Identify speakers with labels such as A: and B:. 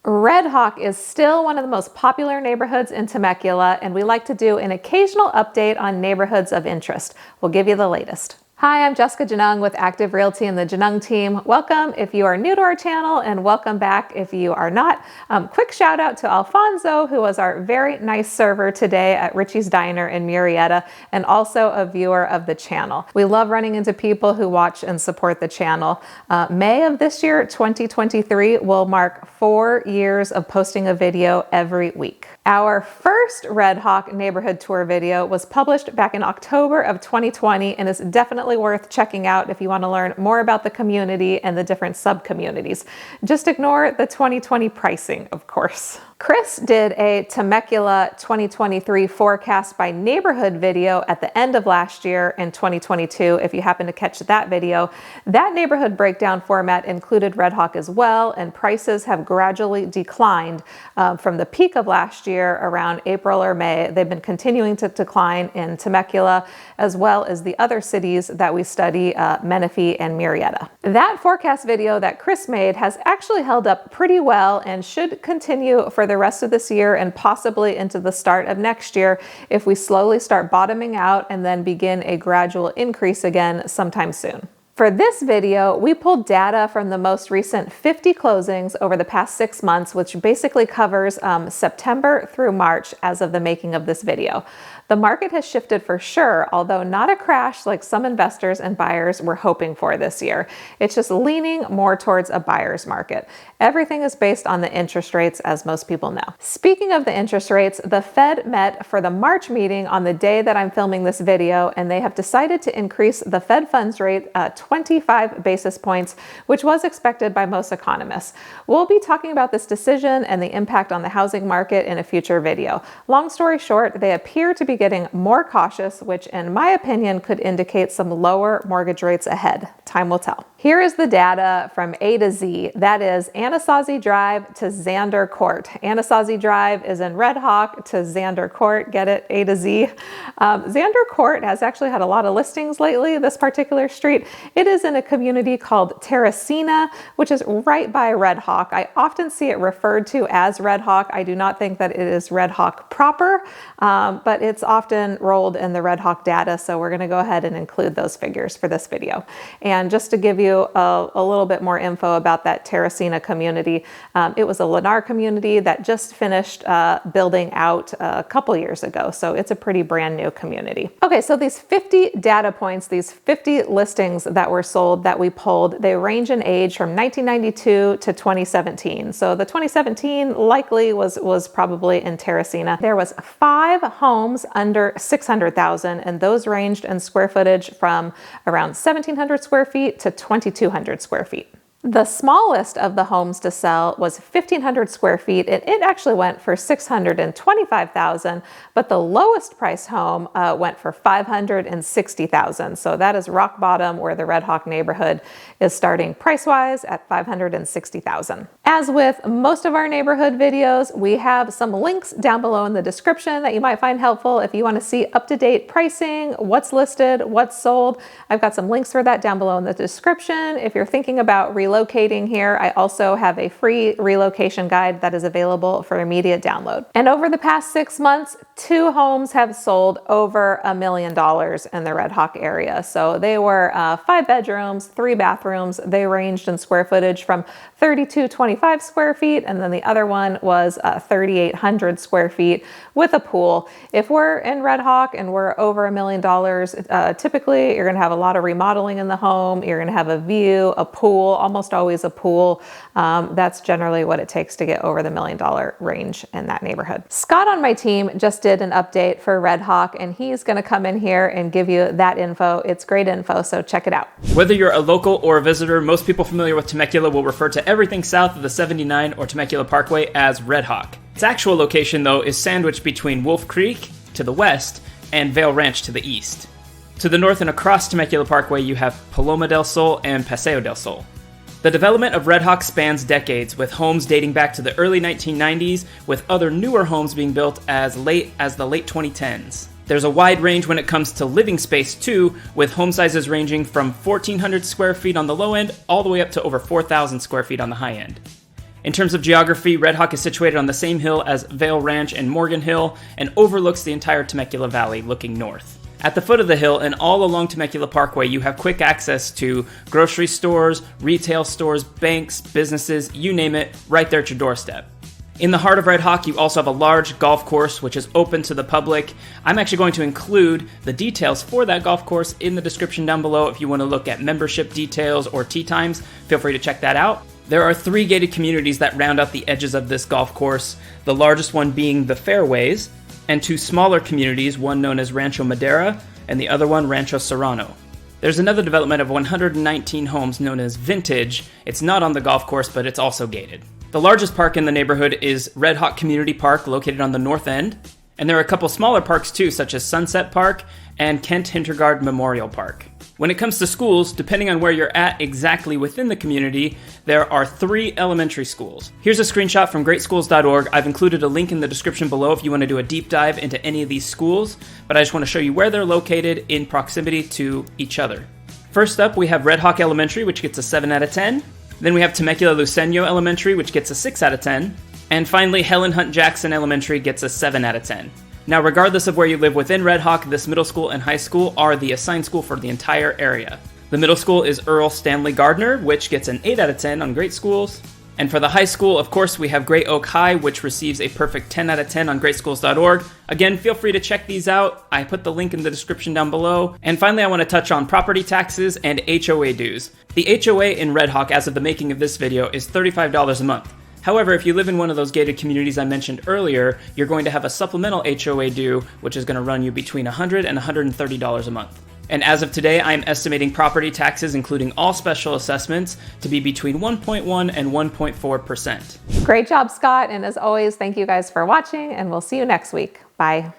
A: Redhawk is still one of the most popular neighborhoods in Temecula, and we like to do an occasional update on neighborhoods of interest. We'll give you the latest. Hi, I'm Jessica Genung with Active Realty and the Genung team. Welcome if you are new to our channel, and welcome back if you are not. Quick shout out to Alfonso, who was our very nice server today at Richie's Diner in Murrieta, and also a viewer of the channel. We love running into people who watch and support the channel. May of this year, 2023, will mark 4 years of posting a video every week. Our first Redhawk neighborhood tour video was published back in October of 2020 and is definitely worth checking out if you want to learn more about the community and the different sub-communities. Just ignore the 2020 pricing, of course. Chris did a Temecula 2023 forecast by neighborhood video at the end of last year in 2022. If you happen to catch that video, that neighborhood breakdown format included Redhawk as well, and prices have gradually declined from the peak of last year around April or May. They've been continuing to decline in Temecula as well as the other cities that we study, Menifee and Murrieta. That forecast video that Chris made has actually held up pretty well and should continue for the rest of this year and possibly into the start of next year if we slowly start bottoming out and then begin a gradual increase again sometime soon. For this video, we pulled data from the most recent 50 closings over the past 6 months, which basically covers September through March as of the making of this video. The market has shifted for sure, although not a crash like some investors and buyers were hoping for this year. It's just leaning more towards a buyer's market. Everything is based on the interest rates, as most people know. Speaking of the interest rates, the Fed met for the March meeting on the day that I'm filming this video, and they have decided to increase the Fed funds rate 25 basis points, which was expected by most economists. We'll be talking about this decision and the impact on the housing market in a future video. Long story short, they appear to be getting more cautious, which in my opinion could indicate some lower mortgage rates ahead. Time will tell. Here is the data from A to Z. That is Anasazi Drive to Xander Court. Anasazi Drive is in Redhawk to Xander Court. Get it? A to Z. Xander Court has actually had a lot of listings lately, this particular street. It is in a community called Terracina, which is right by Redhawk. I often see it referred to as Redhawk. I do not think that it is Redhawk proper, but it's often rolled in the Redhawk data, so we're going to go ahead and include those figures for this video. And just to give you a little bit more info about that Terracina community, it was a Lennar community that just finished building out a couple years ago, so it's a pretty brand new community. Okay, so these 50 data points, these 50 listings that were sold that we pulled, they range in age from 1992 to 2017. So the 2017 likely was probably in Terracina. There was 5 homes under 600,000, and those ranged in square footage from around 1,700 square feet to 2,200 square feet. The smallest of the homes to sell was 1,500 square feet, and it actually went for $625,000, but the lowest price home went for $560,000. So that is rock bottom, where the Redhawk neighborhood is starting price-wise at $560,000. As with most of our neighborhood videos, we have some links down below in the description that you might find helpful if you want to see up-to-date pricing, what's listed, what's sold. I've got some links for that down below in the description. If you're thinking about relocating here, I also have a free relocation guide that is available for immediate download. And over the past 6 months, 2 homes have sold over $1 million in the Redhawk area. So they were 5 bedrooms, 3 bathrooms. They ranged in square footage from 3,225 square feet, and then the other one was 3,800 square feet with a pool. If we're in Redhawk and we're over $1 million, typically you're going to have a lot of remodeling in the home. You're going to have a view, a pool, almost always a pool. That's generally what it takes to get over the $1 million range in that neighborhood. Scott on my team just did an update for Redhawk, and he's going to come in here and give you that info. It's great info, so check it out.
B: Whether you're a local or a visitor, most people familiar with Temecula will refer to everything south of the 79 or Temecula Parkway as Redhawk. Its actual location, though, is sandwiched between Wolf Creek to the west and Vail Ranch to the east. To the north and across Temecula Parkway, you have Paloma del Sol and Paseo del Sol. The development of Redhawk spans decades, with homes dating back to the early 1990s, with other newer homes being built as late as the late 2010s. There's a wide range when it comes to living space too, with home sizes ranging from 1,400 square feet on the low end all the way up to over 4,000 square feet on the high end. In terms of geography, Redhawk is situated on the same hill as Vail Ranch and Morgan Hill and overlooks the entire Temecula Valley looking north. At the foot of the hill and all along Temecula Parkway, you have quick access to grocery stores, retail stores, banks, businesses, you name it, right there at your doorstep. In the heart of Redhawk, you also have a large golf course, which is open to the public. I'm actually going to include the details for that golf course in the description down below. If you want to look at membership details or tee times, feel free to check that out. There are 3 gated communities that round out the edges of this golf course, the largest one being the Fairways, and 2 smaller communities, one known as Rancho Madera and the other one Rancho Serrano. There's another development of 119 homes known as Vintage. It's not on the golf course, but it's also gated. The largest park in the neighborhood is Redhawk Community Park, located on the north end, and there are a couple smaller parks too, such as Sunset Park and Kent Hintergard Memorial Park. When it comes to schools, depending on where you're at exactly within the community, there are 3 elementary schools. Here's a screenshot from greatschools.org. I've included a link in the description below if you want to do a deep dive into any of these schools, but I just want to show you where they're located in proximity to each other. First up, we have Redhawk Elementary, which gets a 7 out of 10. Then we have Temecula Luceño Elementary, which gets a 6 out of 10. And finally, Helen Hunt Jackson Elementary gets a 7 out of 10. Now, regardless of where you live within Redhawk, this middle school and high school are the assigned school for the entire area. The middle school is Earl Stanley Gardner, which gets an 8 out of 10 on Great Schools. And for the high school, of course, we have Gray Oak High, which receives a perfect 10 out of 10 on greatschools.org. Again, feel free to check these out. I put the link in the description down below. And finally, I want to touch on property taxes and HOA dues. The HOA in Redhawk, as of the making of this video, is $35 a month. However, if you live in one of those gated communities I mentioned earlier, you're going to have a supplemental HOA due, which is going to run you between $100 and $130 a month. And as of today, I'm estimating property taxes, including all special assessments, to be between 1.1 and 1.4%.
A: Great job, Scott. And as always, thank you guys for watching, and we'll see you next week. Bye.